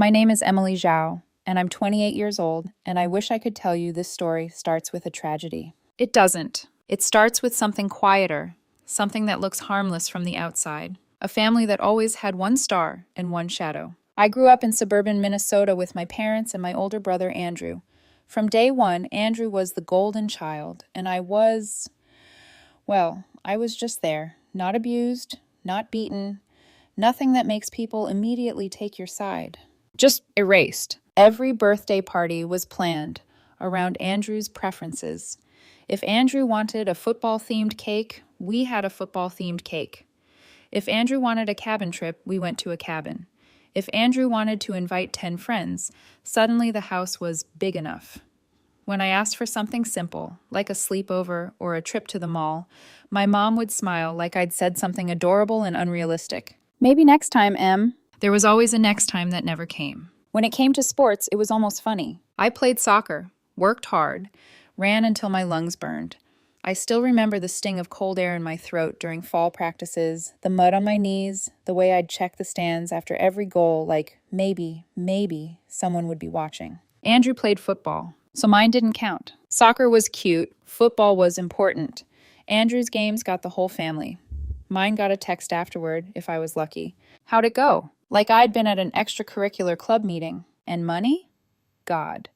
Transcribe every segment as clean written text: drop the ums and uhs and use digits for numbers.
My name is Emily Zhao, and I'm 28 years old, and I wish I could tell you this story starts with a tragedy. It doesn't. It starts with something quieter, something that looks harmless from the outside. A family that always had one star and one shadow. I grew up in suburban Minnesota with my parents and my older brother Andrew. From day one, Andrew was the golden child, and I was just there, not abused, not beaten, nothing that makes people immediately take your side. Just erased. Every birthday party was planned around Andrew's preferences. If Andrew wanted a football-themed cake, we had a football-themed cake. If Andrew wanted a cabin trip, we went to a cabin. If Andrew wanted to invite 10 friends, suddenly the house was big enough. When I asked for something simple, like a sleepover or a trip to the mall, my mom would smile like I'd said something adorable and unrealistic. Maybe next time, Em. There was always a next time that never came. When it came to sports, it was almost funny. I played soccer, worked hard, ran until my lungs burned. I still remember the sting of cold air in my throat during fall practices, the mud on my knees, the way I'd check the stands after every goal like maybe someone would be watching. Andrew played football, so mine didn't count. Soccer was cute, football was important. Andrew's games got the whole family. Mine got a text afterward, if I was lucky. How'd it go? Like I'd been at an extracurricular club meeting. And money? God.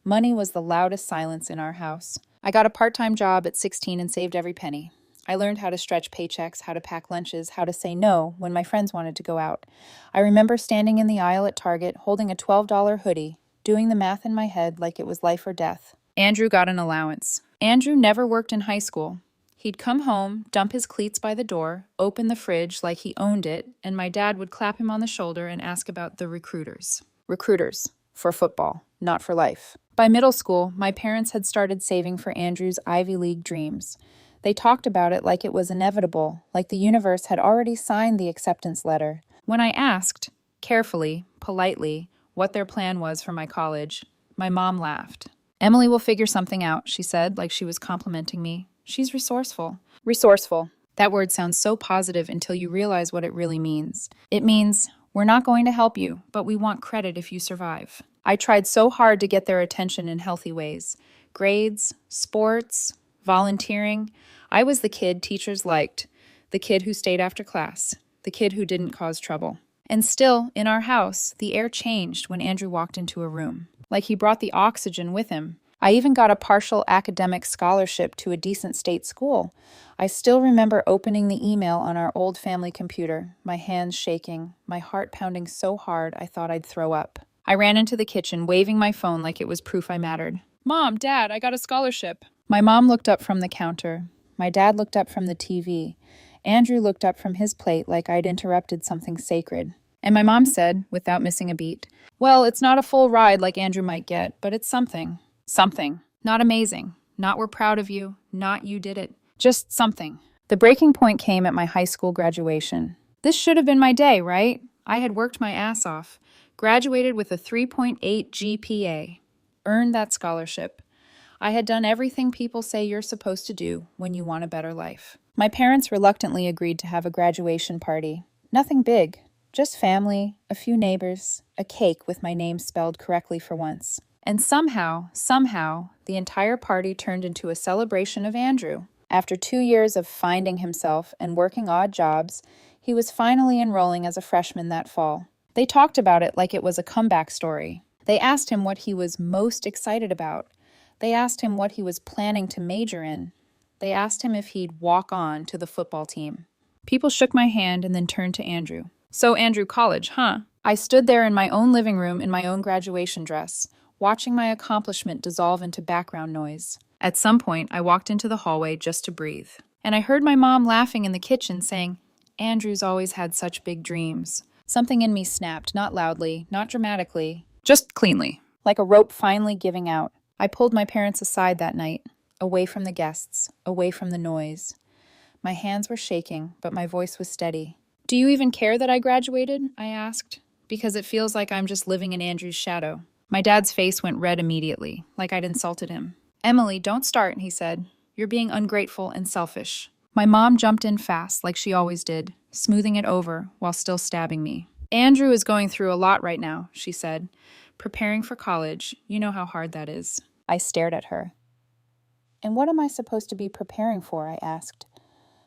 Money was the loudest silence in our house. I got a part-time job at 16 and saved every penny. I learned how to stretch paychecks, how to pack lunches, how to say no when my friends wanted to go out. I remember standing in the aisle at Target, holding a $12 hoodie, doing the math in my head like it was life or death. Andrew got an allowance. Andrew never worked in high school. He'd come home, dump his cleats by the door, open the fridge like he owned it, and my dad would clap him on the shoulder and ask about the recruiters. Recruiters. For football, not for life. By middle school, my parents had started saving for Andrew's Ivy League dreams. They talked about it like it was inevitable, like the universe had already signed the acceptance letter. When I asked, carefully, politely, what their plan was for my college, my mom laughed. Emily will figure something out, she said, like she was complimenting me. She's resourceful. Resourceful. That word sounds so positive until you realize what it really means. It means, we're not going to help you, but we want credit if you survive. I tried so hard to get their attention in healthy ways. Grades, sports, volunteering. I was the kid teachers liked, the kid who stayed after class, the kid who didn't cause trouble. And still, in our house, the air changed when Andrew walked into a room. Like he brought the oxygen with him. I even got a partial academic scholarship to a decent state school. I still remember opening the email on our old family computer, my hands shaking, my heart pounding so hard I thought I'd throw up. I ran into the kitchen, waving my phone like it was proof I mattered. Mom, Dad, I got a scholarship. My mom looked up from the counter. My dad looked up from the TV. Andrew looked up from his plate like I'd interrupted something sacred. And my mom said, without missing a beat, well, it's not a full ride like Andrew might get, but it's something. Something. Not amazing. Not we're proud of you. Not you did it. Just something. The breaking point came at my high school graduation. This should have been my day, right? I had worked my ass off. Graduated with a 3.8 GPA. Earned that scholarship. I had done everything people say you're supposed to do when you want a better life. My parents reluctantly agreed to have a graduation party. Nothing big. Just family, a few neighbors, a cake with my name spelled correctly for once. And somehow, the entire party turned into a celebration of Andrew. After 2 years of finding himself and working odd jobs, he was finally enrolling as a freshman that fall. They talked about it like it was a comeback story. They asked him what he was most excited about. They asked him what he was planning to major in. They asked him if he'd walk on to the football team. People shook my hand and then turned to Andrew. So Andrew, college, huh? I stood there in my own living room in my own graduation dress, watching my accomplishment dissolve into background noise. At some point, I walked into the hallway just to breathe. And I heard my mom laughing in the kitchen saying, Andrew's always had such big dreams. Something in me snapped, not loudly, not dramatically, just cleanly, like a rope finally giving out. I pulled my parents aside that night, away from the guests, away from the noise. My hands were shaking, but my voice was steady. Do you even care that I graduated? I asked, because it feels like I'm just living in Andrew's shadow. My dad's face went red immediately, like I'd insulted him. Emily, don't start, he said. You're being ungrateful and selfish. My mom jumped in fast, like she always did, smoothing it over while still stabbing me. Andrew is going through a lot right now, she said. Preparing for college. You know how hard that is. I stared at her. And what am I supposed to be preparing for? I asked.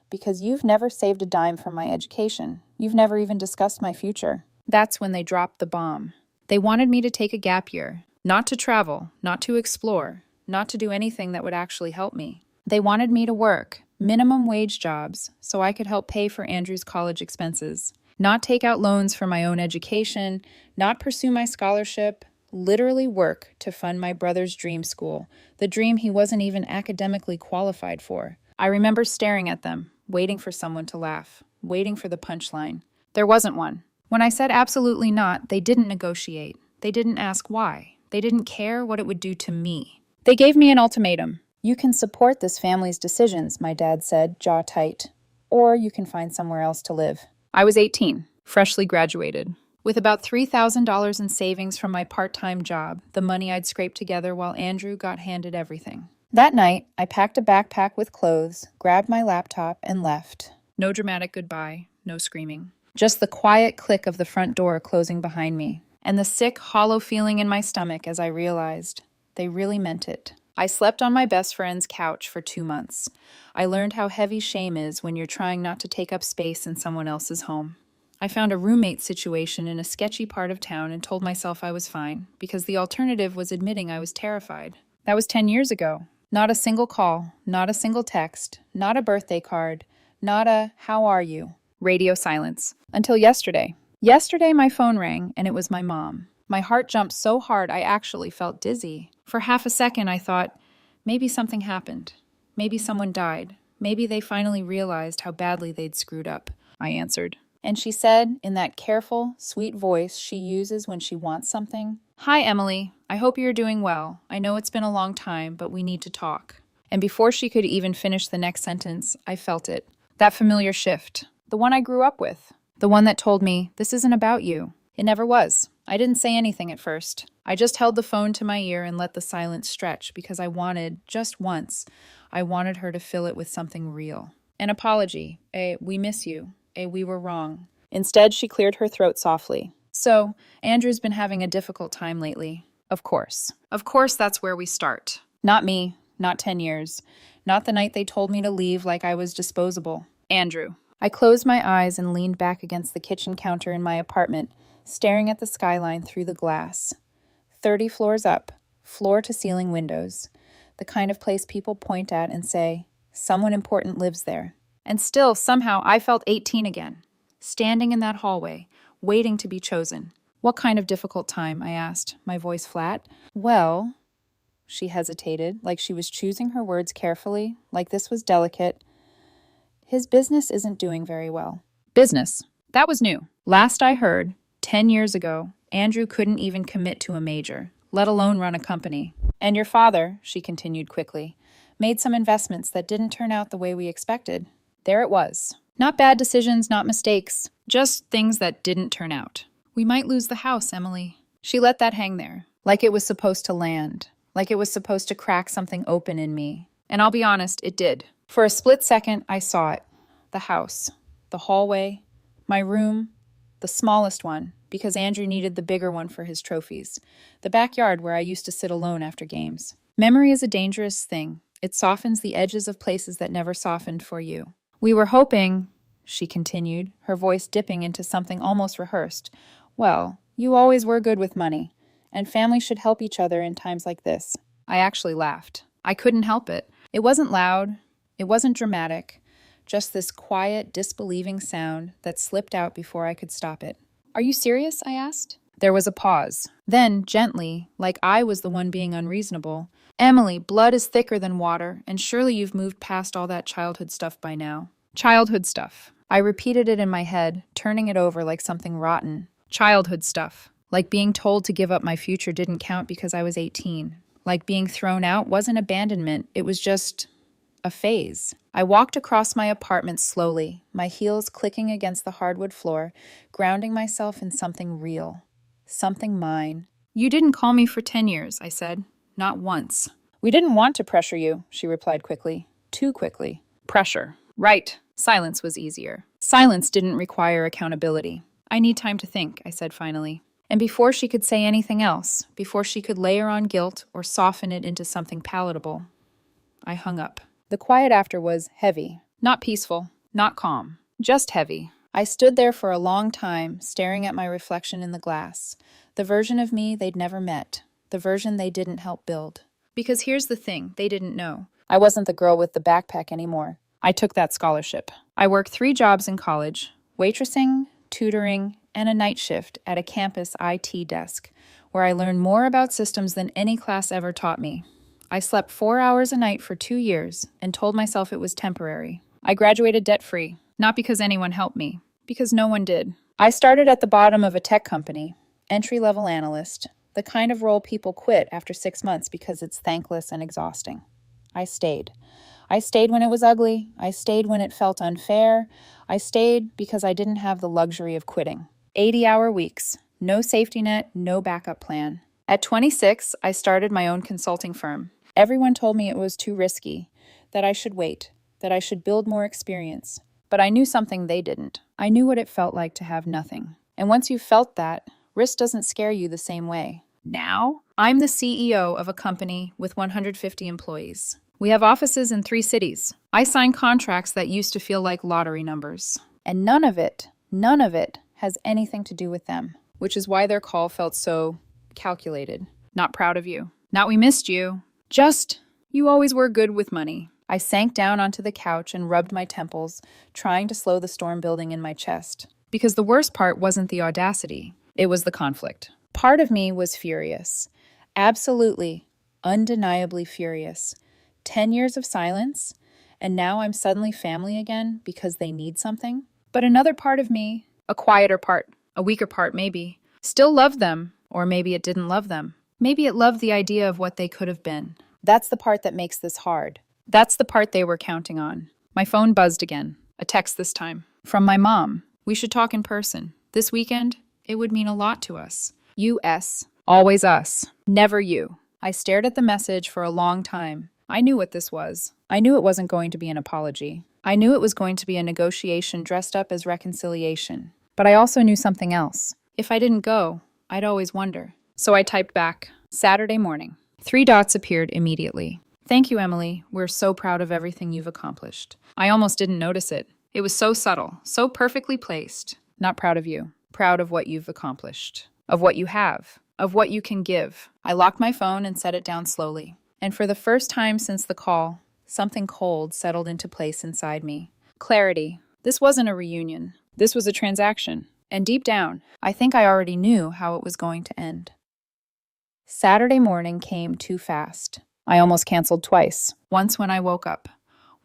Because you've never saved a dime from my education. You've never even discussed my future. That's when they dropped the bomb. They wanted me to take a gap year. Not to travel, not to explore, not to do anything that would actually help me. They wanted me to work, minimum wage jobs, so I could help pay for Andrew's college expenses. Not take out loans for my own education, not pursue my scholarship, literally work to fund my brother's dream school, the dream he wasn't even academically qualified for. I remember staring at them, waiting for someone to laugh, waiting for the punchline. There wasn't one. When I said absolutely not, they didn't negotiate. They didn't ask why. They didn't care what it would do to me. They gave me an ultimatum. You can support this family's decisions, my dad said, jaw tight. Or you can find somewhere else to live. I was 18, freshly graduated. With about $3,000 in savings from my part-time job, the money I'd scraped together while Andrew got handed everything. That night, I packed a backpack with clothes, grabbed my laptop, and left. No dramatic goodbye, no screaming. Just the quiet click of the front door closing behind me, and the sick, hollow feeling in my stomach as I realized they really meant it. I slept on my best friend's couch for 2 months. I learned how heavy shame is when you're trying not to take up space in someone else's home. I found a roommate situation in a sketchy part of town and told myself I was fine, because the alternative was admitting I was terrified. That was 10 years ago. Not a single call, not a single text, not a birthday card, not a "how are you?" Radio silence. Until yesterday. Yesterday my phone rang, and it was my mom. My heart jumped so hard I actually felt dizzy. For half a second I thought, maybe something happened. Maybe someone died. Maybe they finally realized how badly they'd screwed up. I answered. And she said, in that careful, sweet voice she uses when she wants something, "Hi, Emily. I hope you're doing well. I know it's been a long time, but we need to talk." And before she could even finish the next sentence, I felt it. That familiar shift. The one I grew up with. The one that told me, this isn't about you. It never was. I didn't say anything at first. I just held the phone to my ear and let the silence stretch because I wanted, just once, I wanted her to fill it with something real. An apology. A "we miss you." A "we were wrong." Instead, she cleared her throat softly. "So, Andrew's been having a difficult time lately." Of course. Of course that's where we start. Not me. Not 10 years. Not the night they told me to leave like I was disposable. Andrew. I closed my eyes and leaned back against the kitchen counter in my apartment, staring at the skyline through the glass. 30 floors up, floor-to-ceiling windows. The kind of place people point at and say, someone important lives there. And still, somehow, I felt 18 again. Standing in that hallway, waiting to be chosen. "What kind of difficult time?" I asked, my voice flat. "Well," she hesitated, like she was choosing her words carefully, like this was delicate. "His business isn't doing very well." Business. That was new. Last I heard, 10 years ago, Andrew couldn't even commit to a major, let alone run a company. "And your father," she continued quickly, "made some investments that didn't turn out the way we expected." There it was. Not bad decisions, not mistakes, just things that didn't turn out. "We might lose the house, Emily." She let that hang there, like it was supposed to land, like it was supposed to crack something open in me. And I'll be honest, it did. For a split second, I saw it. The house, the hallway, my room, the smallest one, because Andrew needed the bigger one for his trophies. The backyard where I used to sit alone after games. Memory is a dangerous thing. It softens the edges of places that never softened for you. "We were hoping," she continued, her voice dipping into something almost rehearsed. "Well, you always were good with money, and families should help each other in times like this." I actually laughed. I couldn't help it. It wasn't loud. It wasn't dramatic. Just this quiet, disbelieving sound that slipped out before I could stop it. "Are you serious?" I asked. There was a pause. Then, gently, like I was the one being unreasonable, "Emily, blood is thicker than water, and surely you've moved past all that childhood stuff by now." Childhood stuff. I repeated it in my head, turning it over like something rotten. Childhood stuff. Like being told to give up my future didn't count because I was 18. Like being thrown out wasn't abandonment, it was just a phase. I walked across my apartment slowly, my heels clicking against the hardwood floor, grounding myself in something real. Something mine. "You didn't call me for 10 years, I said. Not once." "We didn't want to pressure you," she replied quickly. Too quickly. Pressure. Right. Silence was easier. Silence didn't require accountability. I need time to think, I said finally. And before she could say anything else, before she could layer on guilt or soften it into something palatable, I hung up. The quiet after was heavy. Not peaceful, not calm, just heavy. I stood there for a long time, staring at my reflection in the glass. The version of me they'd never met. The version they didn't help build. Because here's the thing they didn't know. I wasn't the girl with the backpack anymore. I took that scholarship. I worked 3 jobs in college: waitressing, tutoring, and a night shift at a campus IT desk, where I learned more about systems than any class ever taught me. I slept 4 hours a night for 2 years and told myself it was temporary. I graduated debt-free, not because anyone helped me, because no one did. I started at the bottom of a tech company, entry-level analyst, the kind of role people quit after 6 months because it's thankless and exhausting. I stayed. I stayed when it was ugly. I stayed when it felt unfair. I stayed because I didn't have the luxury of quitting. 80-hour weeks, no safety net, no backup plan. At 26, I started my own consulting firm. Everyone told me it was too risky, that I should wait, that I should build more experience. But I knew something they didn't. I knew what it felt like to have nothing. And once you've felt that, risk doesn't scare you the same way. Now, I'm the CEO of a company with 150 employees. We have offices in 3 cities. I sign contracts that used to feel like lottery numbers. And none of it has anything to do with them, which is why their call felt so calculated. Not proud of you. Not we missed you. Just, you always were good with money. I sank down onto the couch and rubbed my temples, trying to slow the storm building in my chest. Because the worst part wasn't the audacity. It was the conflict. Part of me was furious. Absolutely, undeniably furious. 10 years of silence, and now I'm suddenly family again because they need something. But another part of me, a quieter part, a weaker part maybe, still loved them, or maybe it didn't love them. Maybe it loved the idea of what they could have been. That's the part that makes this hard. That's the part they were counting on. My phone buzzed again, a text this time. From my mom. We should talk in person. This weekend, it would mean a lot to us. U.S. Always us. Never you. I stared at the message for a long time. I knew what this was. I knew it wasn't going to be an apology. I knew it was going to be a negotiation dressed up as reconciliation. But I also knew something else. If I didn't go, I'd always wonder. So I typed back, Saturday morning. 3 dots appeared immediately. Thank you, Emily. We're so proud of everything you've accomplished. I almost didn't notice it. It was so subtle, so perfectly placed. Not proud of you. Proud of what you've accomplished. Of what you have. Of what you can give. I locked my phone and set it down slowly. And for the first time since the call, something cold settled into place inside me. Clarity. This wasn't a reunion. This was a transaction. And deep down, I think I already knew how it was going to end. Saturday morning came too fast. I almost canceled twice. Once when I woke up.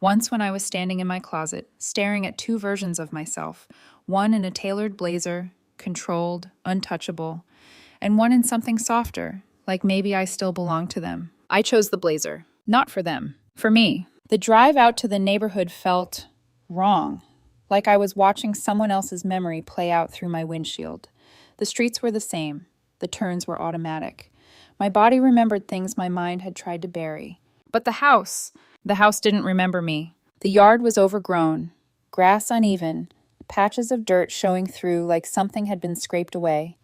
Once when I was standing in my closet, staring at 2 versions of myself. One in a tailored blazer, controlled, untouchable. And one in something softer, like maybe I still belonged to them. I chose the blazer. Not for them. For me. The drive out to the neighborhood felt wrong. Like I was watching someone else's memory play out through my windshield. The streets were the same. The turns were automatic. My body remembered things my mind had tried to bury. But the house didn't remember me. The yard was overgrown, grass uneven, patches of dirt showing through like something had been scraped away.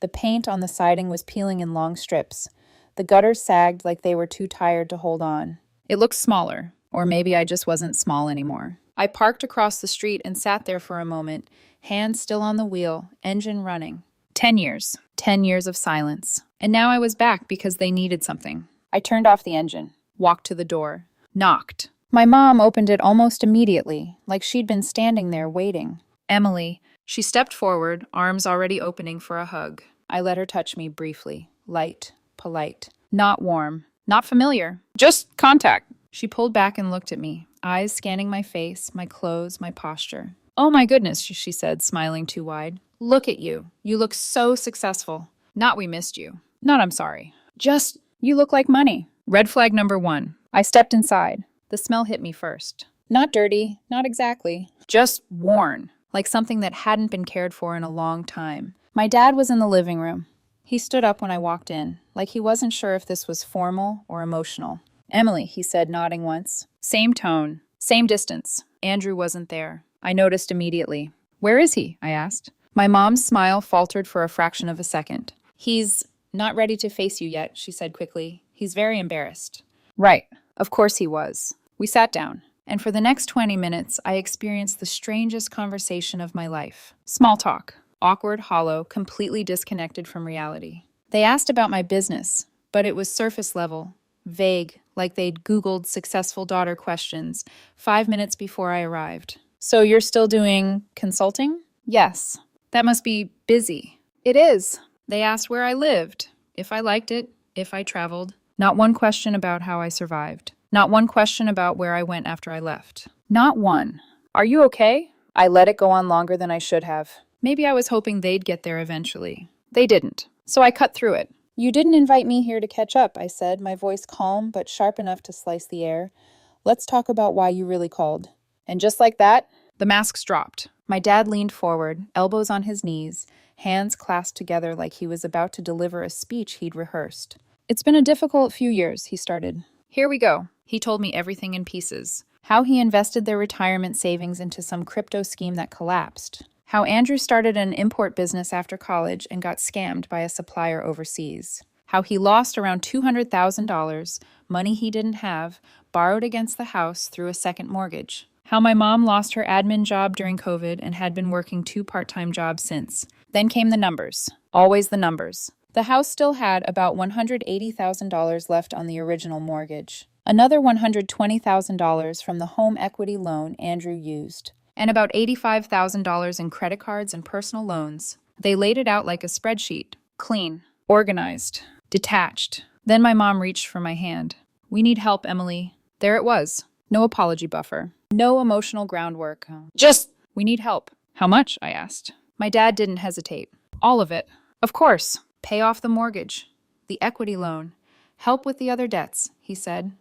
The paint on the siding was peeling in long strips. The gutters sagged like they were too tired to hold on. It looked smaller, or maybe I just wasn't small anymore. I parked across the street and sat there for a moment, hands still on the wheel, engine running. 10 years. 10 years of silence. And now I was back because they needed something. I turned off the engine, walked to the door, knocked. My mom opened it almost immediately, like she'd been standing there waiting. Emily. She stepped forward, arms already opening for a hug. I let her touch me briefly, light, polite, not warm, not familiar, just contact. She pulled back and looked at me, eyes scanning my face, my clothes, my posture. Oh my goodness, she said, smiling too wide. Look at you. You look so successful. Not we missed you. Not I'm sorry. Just, you look like money. Red flag number 1. I stepped inside. The smell hit me first. Not dirty, not exactly. Just worn, like something that hadn't been cared for in a long time. My dad was in the living room. He stood up when I walked in, like he wasn't sure if this was formal or emotional. Emily, he said, nodding once. Same tone, same distance. Andrew wasn't there. I noticed immediately. Where is he? I asked. My mom's smile faltered for a fraction of a second. He's not ready to face you yet, she said quickly. He's very embarrassed. Right. Of course he was. We sat down, and for the next 20 minutes, I experienced the strangest conversation of my life. Small talk. Awkward, hollow, completely disconnected from reality. They asked about my business, but it was surface level, vague, like they'd Googled successful daughter questions 5 minutes before I arrived. So you're still doing consulting? Yes. That must be busy. It is. They asked where I lived, if I liked it, if I traveled. Not one question about how I survived. Not one question about where I went after I left. Not one. Are you okay? I let it go on longer than I should have. Maybe I was hoping they'd get there eventually. They didn't. So I cut through it. You didn't invite me here to catch up, I said, my voice calm but sharp enough to slice the air. Let's talk about why you really called. And just like that, the masks dropped. My dad leaned forward, elbows on his knees, hands clasped together like he was about to deliver a speech he'd rehearsed. It's been a difficult few years, he started. Here we go. He told me everything in pieces. How he invested their retirement savings into some crypto scheme that collapsed. How Andrew started an import business after college and got scammed by a supplier overseas. How he lost around $200,000, money he didn't have, borrowed against the house through a second mortgage. How my mom lost her admin job during COVID and had been working 2 part-time jobs since. Then came the numbers. Always the numbers. The house still had about $180,000 left on the original mortgage. Another $120,000 from the home equity loan Andrew used. And about $85,000 in credit cards and personal loans. They laid it out like a spreadsheet. Clean. Organized. Detached. Then my mom reached for my hand. We need help, Emily. There it was. No apology buffer. No emotional groundwork. Just, we need help. How much? I asked. My dad didn't hesitate. All of it. Of course. Pay off the mortgage. The equity loan. Help with the other debts, he said.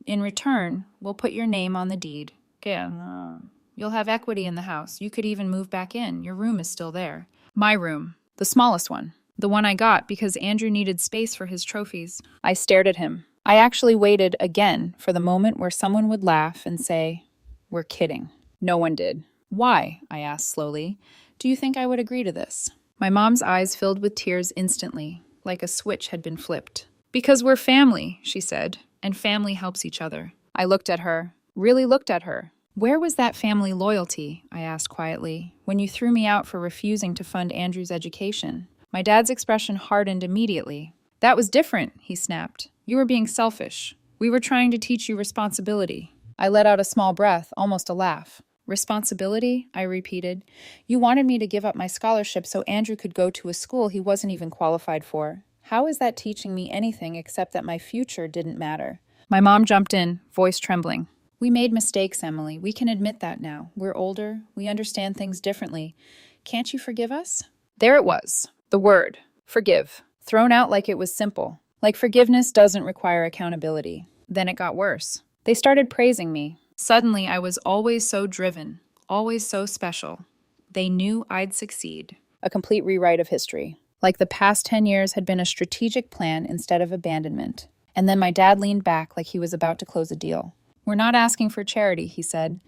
In return, we'll put your name on the deed. You'll have equity in the house. You could even move back in. Your room is still there. My room. The smallest one. The one I got because Andrew needed space for his trophies. I stared at him. I actually waited again for the moment where someone would laugh and say, "We're kidding." No one did. Why? I asked slowly. Do you think I would agree to this? My mom's eyes filled with tears instantly, like a switch had been flipped. Because we're family, she said, and family helps each other. I looked at her, really looked at her. Where was that family loyalty, I asked quietly, when you threw me out for refusing to fund Andrew's education? My dad's expression hardened immediately. That was different, he snapped. You were being selfish. We were trying to teach you responsibility. I let out a small breath, almost a laugh. Responsibility? I repeated. You wanted me to give up my scholarship so Andrew could go to a school he wasn't even qualified for. How is that teaching me anything except that my future didn't matter? My mom jumped in, voice trembling. We made mistakes, Emily. We can admit that now. We're older. We understand things differently. Can't you forgive us? There it was. The word. Forgive. Thrown out like it was simple. Like forgiveness doesn't require accountability. Then it got worse. They started praising me. Suddenly, I was always so driven, always so special. They knew I'd succeed. A complete rewrite of history. Like the past 10 years had been a strategic plan instead of abandonment. And then my dad leaned back like he was about to close a deal. We're not asking for charity, he said.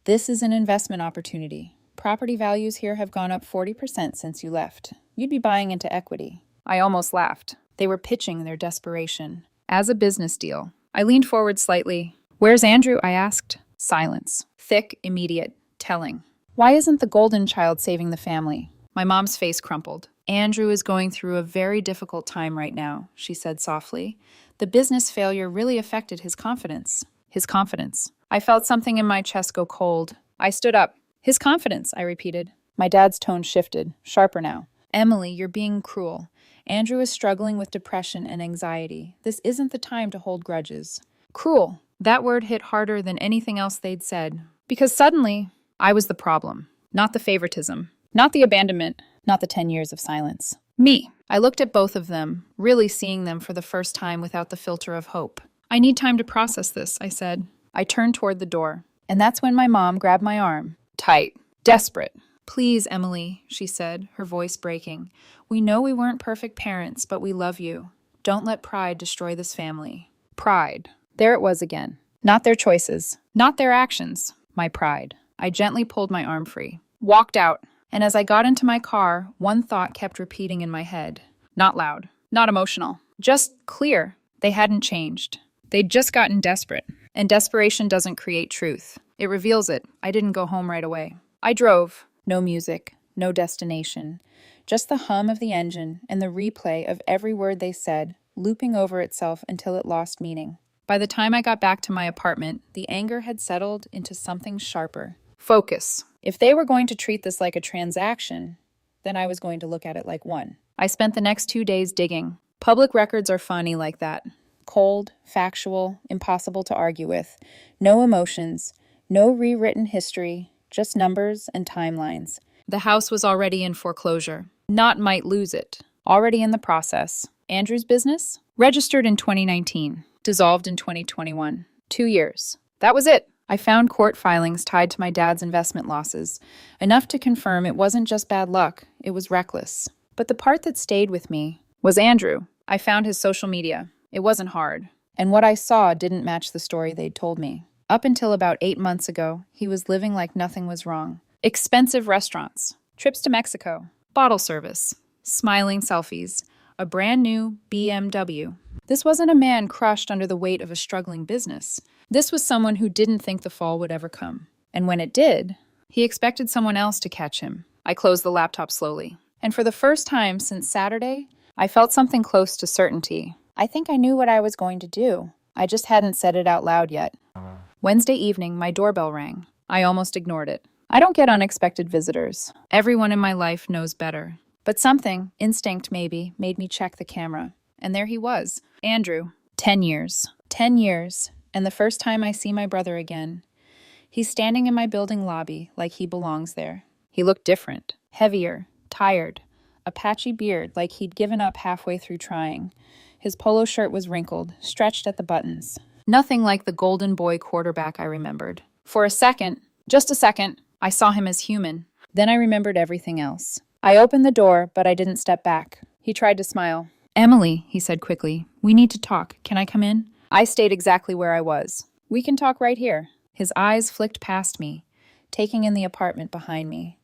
This is an investment opportunity. Property values here have gone up 40% since you left. You'd be buying into equity. I almost laughed. They were pitching their desperation. As a business deal. I leaned forward slightly. Where's Andrew? I asked. Silence. Thick, immediate, telling. Why isn't the golden child saving the family? My mom's face crumpled. Andrew is going through a very difficult time right now, she said softly. The business failure really affected his confidence. His confidence. I felt something in my chest go cold. I stood up. His confidence, I repeated. My dad's tone shifted, sharper now. Emily, you're being cruel. Andrew is struggling with depression and anxiety. This isn't the time to hold grudges. Cruel. That word hit harder than anything else they'd said. Because suddenly, I was the problem. Not the favoritism. Not the abandonment. Not the 10 years of silence. Me. I looked at both of them, really seeing them for the first time without the filter of hope. I need time to process this, I said. I turned toward the door. And that's when my mom grabbed my arm. Tight. Desperate. Please, Emily, she said, her voice breaking. We know we weren't perfect parents, but we love you. Don't let pride destroy this family. Pride. There it was again. Not their choices. Not their actions. My pride. I gently pulled my arm free. Walked out. And as I got into my car, one thought kept repeating in my head. Not loud, not emotional, just clear. They hadn't changed. They'd just gotten desperate. And desperation doesn't create truth. It reveals it. I didn't go home right away. I drove. No music, no destination. Just the hum of the engine and the replay of every word they said, looping over itself until it lost meaning. By the time I got back to my apartment, the anger had settled into something sharper. Focus. If they were going to treat this like a transaction, then I was going to look at it like one. I spent the next 2 days digging. Public records are funny like that. Cold, factual, impossible to argue with. No emotions, no rewritten history, just numbers and timelines. The house was already in foreclosure. Not might lose it. Already in the process. Andrew's business? Registered in 2019. Dissolved in 2021. 2 years. That was it. I found court filings tied to my dad's investment losses. Enough to confirm it wasn't just bad luck, it was reckless. But the part that stayed with me was Andrew. I found his social media. It wasn't hard. And what I saw didn't match the story they'd told me. Up until about 8 months ago, he was living like nothing was wrong. Expensive restaurants, trips to Mexico, bottle service, smiling selfies, a brand new BMW. This wasn't a man crushed under the weight of a struggling business. This was someone who didn't think the fall would ever come. And when it did, he expected someone else to catch him. I closed the laptop slowly. And for the first time since Saturday, I felt something close to certainty. I think I knew what I was going to do. I just hadn't said it out loud yet. Wednesday evening, my doorbell rang. I almost ignored it. I don't get unexpected visitors. Everyone in my life knows better. But something, instinct maybe, made me check the camera. And there he was, Andrew. 10 years. 10 years. And the first time I see my brother again. He's standing in my building lobby like he belongs there. He looked different, heavier, tired, a patchy beard like he'd given up halfway through trying. His polo shirt was wrinkled, stretched at the buttons. Nothing like the golden boy quarterback I remembered. For a second, just a second, I saw him as human. Then I remembered everything else. I opened the door, but I didn't step back. He tried to smile. "Emily," he said quickly, "we need to talk. Can I come in?" I stayed exactly where I was. "We can talk right here." His eyes flicked past me, taking in the apartment behind me.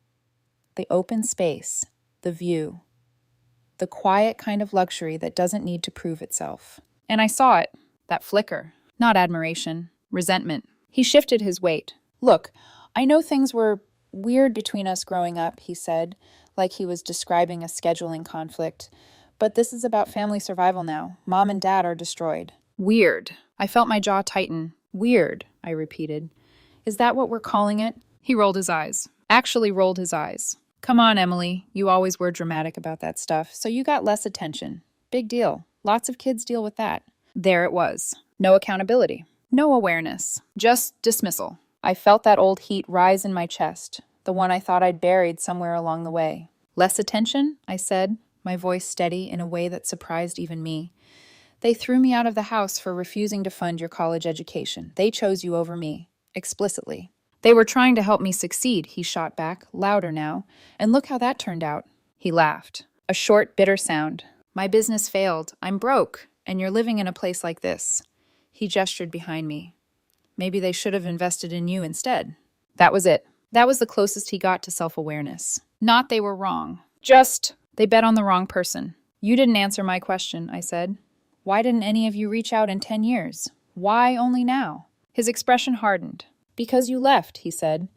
The open space, the view, the quiet kind of luxury that doesn't need to prove itself. And I saw it, that flicker. Not admiration, resentment. He shifted his weight. "Look, I know things were weird between us growing up," he said, like he was describing a scheduling conflict. "But this is about family survival now. Mom and Dad are destroyed." Weird. I felt my jaw tighten. Weird, I repeated. "Is that what we're calling it?" He rolled his eyes. Actually rolled his eyes. "Come on, Emily. You always were dramatic about that stuff, so you got less attention. Big deal. Lots of kids deal with that." There it was. No accountability. No awareness. Just dismissal. I felt that old heat rise in my chest, the one I thought I'd buried somewhere along the way. "Less attention?" I said, my voice steady in a way that surprised even me. "They threw me out of the house for refusing to fund your college education. They chose you over me. Explicitly." "They were trying to help me succeed," he shot back, louder now. "And look how that turned out." He laughed. A short, bitter sound. "My business failed. I'm broke. And you're living in a place like this." He gestured behind me. "Maybe they should have invested in you instead." That was it. That was the closest he got to self-awareness. Not they were wrong. Just, they bet on the wrong person. "You didn't answer my question," I said. "Why didn't any of you reach out in 10 years? Why only now?" His expression hardened. "Because you left," he said.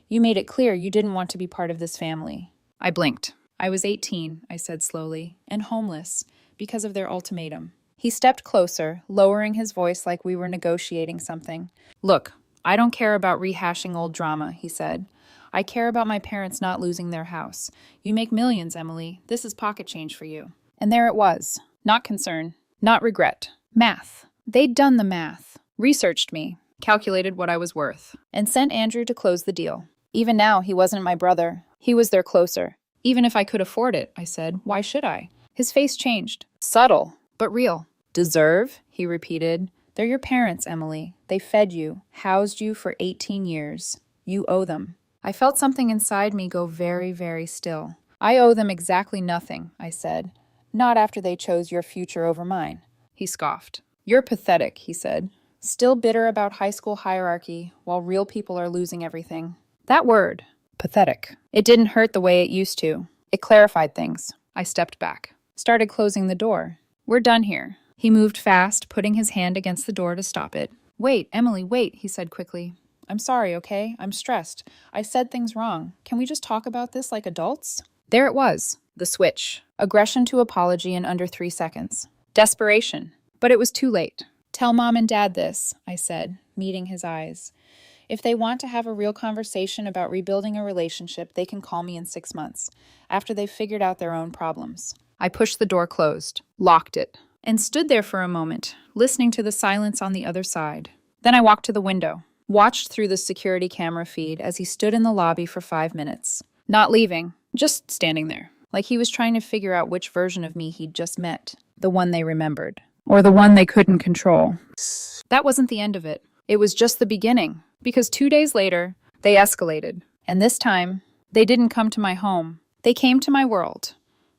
"You made it clear you didn't want to be part of this family." I blinked. "I was 18, I said slowly, "and homeless, because of their ultimatum." He stepped closer, lowering his voice like we were negotiating something. "Look, I don't care about rehashing old drama," he said. "I care about my parents not losing their house. You make millions, Emily. This is pocket change for you." And there it was. Not concern. Not regret. Math. They'd done the math. Researched me. Calculated what I was worth. And sent Andrew to close the deal. Even now, he wasn't my brother. He was their closer. "Even if I could afford it," I said, "why should I?" His face changed. Subtle, but real. "Deserve?" he repeated. "They're your parents, Emily. They fed you, housed you for 18 years. You owe them." I felt something inside me go very, very still. "I owe them exactly nothing," I said. "Not after they chose your future over mine." He scoffed. "You're pathetic," he said. "Still bitter about high school hierarchy, while real people are losing everything." That word, Pathetic. It didn't hurt the way it used to. It clarified things. I stepped back, started closing the door. We're done here. He moved fast, putting his hand against the door to stop it. Wait, Emily, wait, he said quickly. I'm sorry, okay? I'm stressed. I said things wrong. Can we just talk about this like adults? There it was, the switch. Aggression to apology in under 3 seconds. Desperation. But it was too late. Tell Mom and Dad this, I said, meeting his eyes. If they want to have a real conversation about rebuilding a relationship, they can call me in 6 months, after they've figured out their own problems. I pushed the door closed, locked it, and stood there for a moment, listening to the silence on the other side. Then I walked to the window, watched through the security camera feed as he stood in the lobby for 5 minutes. Not leaving, just standing there, like he was trying to figure out which version of me he'd just met, the one they remembered, or the one they couldn't control. That wasn't the end of it. It was just the beginning, because 2 days later, they escalated. And this time, they didn't come to my home. They came to my world.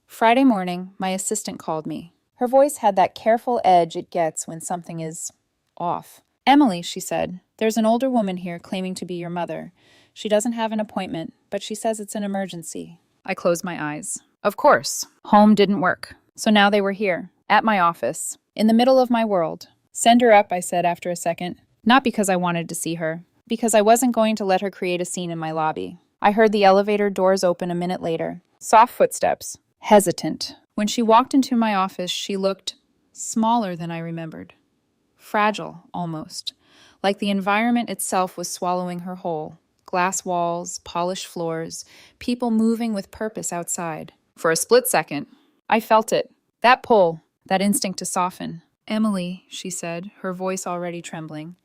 Friday morning, my assistant called me. Her voice had that careful edge it gets when something is off. Emily, she said, there's an older woman here claiming to be your mother. She doesn't have an appointment, but she says it's an emergency. I closed my eyes. Of course, home didn't work. So now they were here, at my office, in the middle of my world. Send her up, I said after a second. Not because I wanted to see her, because I wasn't going to let her create a scene in my lobby. I heard the elevator doors open a minute later. Soft footsteps. Hesitant. When she walked into my office, she looked smaller than I remembered. Fragile, almost. Like the environment itself was swallowing her whole. Glass walls, polished floors, people moving with purpose outside. For a split second, I felt it. That pull, that instinct to soften. Emily, she said, her voice already trembling.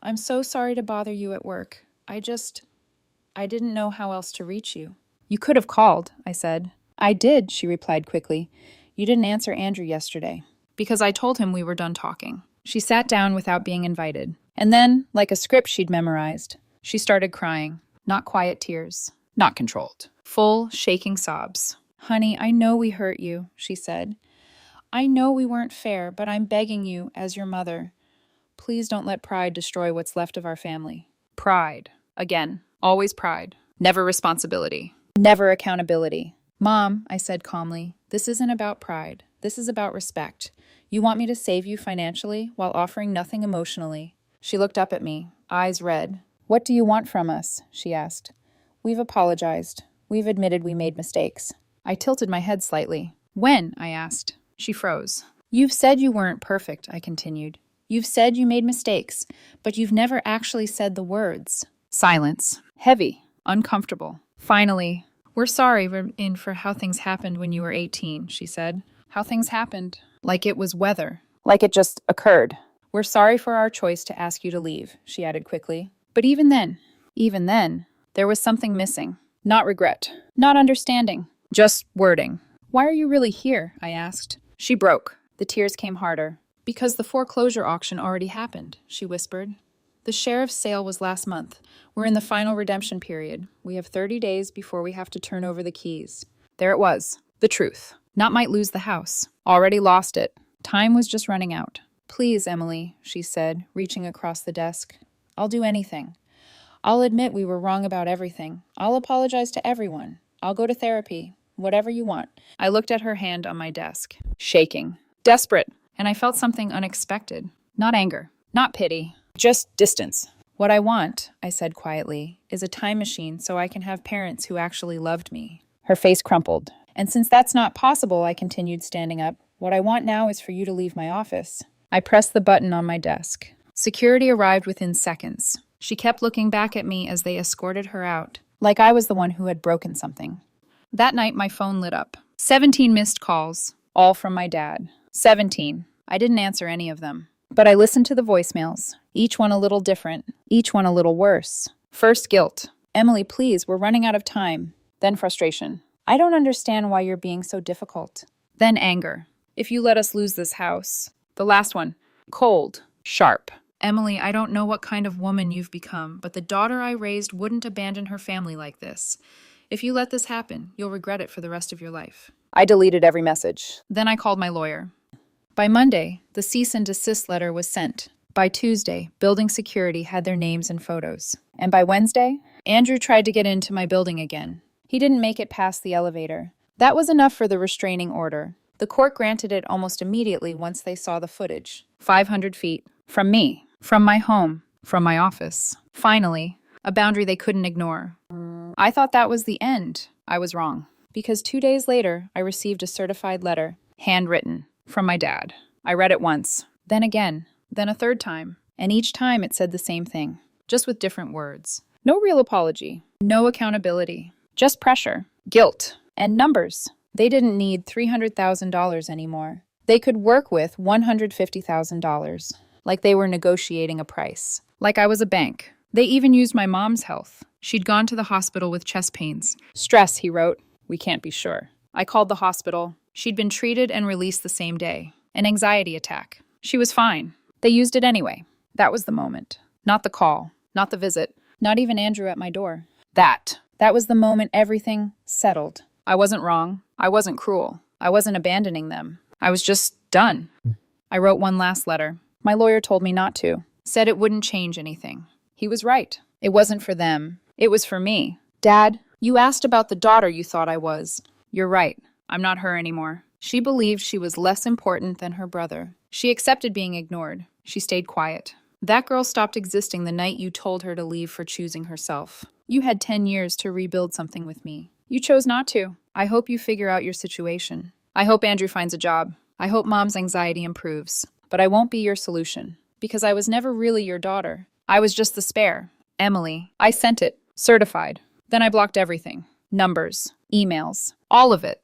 I'm so sorry to bother you at work. I didn't know how else to reach you. You could have called, I said. I did, she replied quickly. You didn't answer Andrew yesterday. Because I told him we were done talking. She sat down without being invited. And then, like a script she'd memorized, she started crying. Not quiet tears. Not controlled. Full, shaking sobs. Honey, I know we hurt you, she said. I know we weren't fair, but I'm begging you, as your mother. Please don't let pride destroy what's left of our family. Pride. Again. Always pride. Never responsibility. Never accountability. Mom, I said calmly, this isn't about pride. This is about respect. You want me to save you financially while offering nothing emotionally. She looked up at me, eyes red. What do you want from us? She asked. We've apologized. We've admitted we made mistakes. I tilted my head slightly. When? I asked. She froze. You've said you weren't perfect, I continued. You've said you made mistakes, but you've never actually said the words. Silence. Heavy. Uncomfortable. Finally, we're sorry for how things happened when you were 18, she said. How things happened. Like it was weather. Like it just occurred. We're sorry for our choice to ask you to leave, she added quickly. But even then, there was something missing. Not regret. Not understanding. Just wording. Why are you really here? I asked. She broke. The tears came harder. Because the foreclosure auction already happened, she whispered. The sheriff's sale was last month. We're in the final redemption period. We have 30 days before we have to turn over the keys. There it was. The truth. Not might lose the house. Already lost it. Time was just running out. Please, Emily, she said, reaching across the desk. I'll do anything. I'll admit we were wrong about everything. I'll apologize to everyone. I'll go to therapy. Whatever you want. I looked at her hand on my desk, shaking, desperate, and I felt something unexpected. Not anger, not pity, just distance. What I want, I said quietly, is a time machine so I can have parents who actually loved me. Her face crumpled. And since that's not possible, I continued, standing up, what I want now is for you to leave my office. I pressed the button on my desk. Security arrived within seconds. She kept looking back at me as they escorted her out, like I was the one who had broken something. That night, my phone lit up. 17 missed calls, all from my dad. 17. I didn't answer any of them. But I listened to the voicemails, each one a little different, each one a little worse. First, guilt. Emily, please, we're running out of time. Then frustration. I don't understand why you're being so difficult. Then anger. If you let us lose this house. The last one. Cold. Sharp. Emily, I don't know what kind of woman you've become, but the daughter I raised wouldn't abandon her family like this. If you let this happen, you'll regret it for the rest of your life. I deleted every message. Then I called my lawyer. By Monday, the cease and desist letter was sent. By Tuesday, building security had their names and photos. And by Wednesday, Andrew tried to get into my building again. He didn't make it past the elevator. That was enough for the restraining order. The court granted it almost immediately once they saw the footage. 500 feet. From me. From my home. From my office. Finally, a boundary they couldn't ignore. I thought that was the end. I was wrong. Because 2 days later, I received a certified letter, handwritten, from my dad. I read it once, then again, then a third time, and each time it said the same thing, just with different words. No real apology, no accountability, just pressure, guilt, and numbers. They didn't need $300,000 anymore. They could work with $150,000, like they were negotiating a price, like I was a bank. They even used my mom's health. She'd gone to the hospital with chest pains. Stress, he wrote. We can't be sure. I called the hospital. She'd been treated and released the same day. An anxiety attack. She was fine. They used it anyway. That was the moment. Not the call. Not the visit. Not even Andrew at my door. That was the moment everything settled. I wasn't wrong. I wasn't cruel. I wasn't abandoning them. I was just done. I wrote one last letter. My lawyer told me not to. Said it wouldn't change anything. He was right. It wasn't for them. It was for me. Dad, you asked about the daughter you thought I was. You're right. I'm not her anymore. She believed she was less important than her brother. She accepted being ignored. She stayed quiet. That girl stopped existing the night you told her to leave for choosing herself. You had 10 years to rebuild something with me. You chose not to. I hope you figure out your situation. I hope Andrew finds a job. I hope Mom's anxiety improves. But I won't be your solution. Because I was never really your daughter. I was just the spare. Emily. I sent it. Certified. Then I blocked everything. Numbers. Emails. All of it.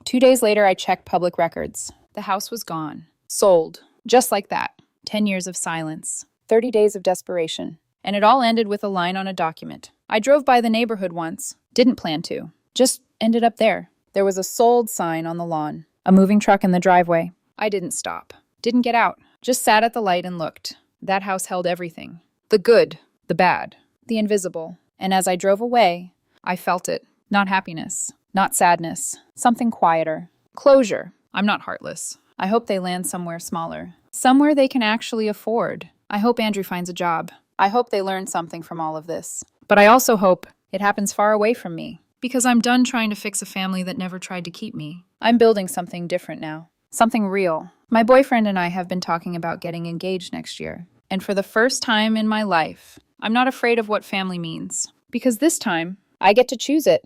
2 days later, I checked public records. The house was gone. Sold. Just like that. 10 years of silence. 30 days of desperation. And it all ended with a line on a document. I drove by the neighborhood once. Didn't plan to. Just ended up there. There was a sold sign on the lawn. A moving truck in the driveway. I didn't stop. Didn't get out. Just sat at the light and looked. That house held everything. The good. The bad. The invisible. And as I drove away, I felt it. Not happiness. Not sadness. Something quieter. Closure. I'm not heartless. I hope they land somewhere smaller. Somewhere they can actually afford. I hope Andrew finds a job. I hope they learn something from all of this. But I also hope it happens far away from me. Because I'm done trying to fix a family that never tried to keep me. I'm building something different now. Something real. My boyfriend and I have been talking about getting engaged next year. And for the first time in my life, I'm not afraid of what family means. Because this time, I get to choose it.